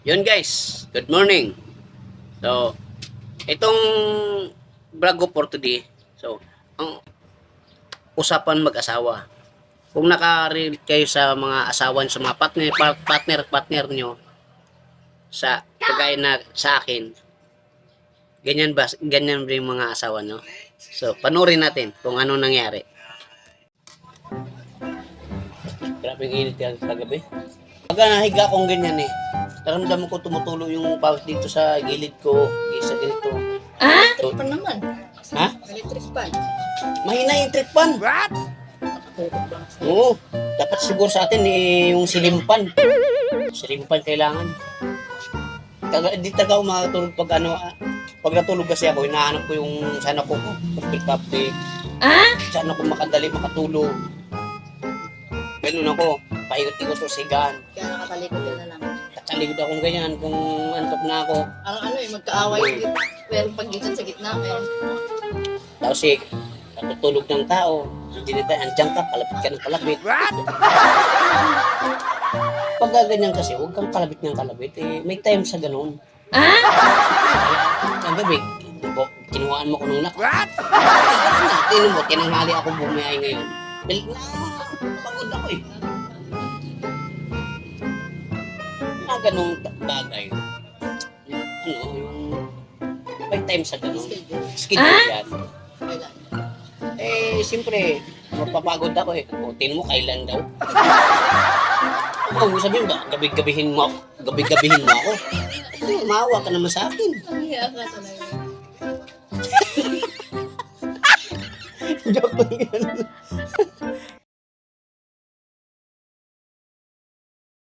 Yun guys, good morning. So, itong vlog ko for today. So, ang usapan mag-asawa. Kung naka-relate kayo sa mga asawan, sa mga partner nyo, sa kagaya na sa akin, ganyan ba yung mga asawa nyo? So, panoorin natin kung ano nangyari. Grabe init yan sa gabi. Pagka nahiga akong ganyan naramdaman ko tumutulo yung pawis dito sa gilid ko, sa ganito. So, Pa naman. ha? Electric fan. Mahina yung trick pan. What? Oo. Dapat siguro sa atin yung silimpan. Silimpan kailangan. Hindi taga makatulog pag pag natulog kasi ako, hinahanap ko yung sana ko topic. Sana ko makatulog. Ganun ako. Paikot-ikot sa sigaan. Kaya nakatalikod ka na lang. Kataligod akong ganyan kung antok na ako. Magkaaway yung pero paggitan sa gitna. Tapos natutulog ng tao. Hindi na tayo, andyan ka, palapit ka ng palapit. Pag ganyan kasi, huwag kang kalabit ng kalabit. May time sa ganun. Ang gabi, kinuhaan mo ko ng nak. Tinan mo, tinanghali ako bumiyay ngayon. Pagod ako ganung bagay. Yung may time sa ganun. Schedule yan. Siyempre, mapapagod ako O, tingin mo, kailan daw? Sabihin ba, gabi-gabihin mo ako. Maawa ka naman sa akin. Iya ka talaga. Joke lang yan.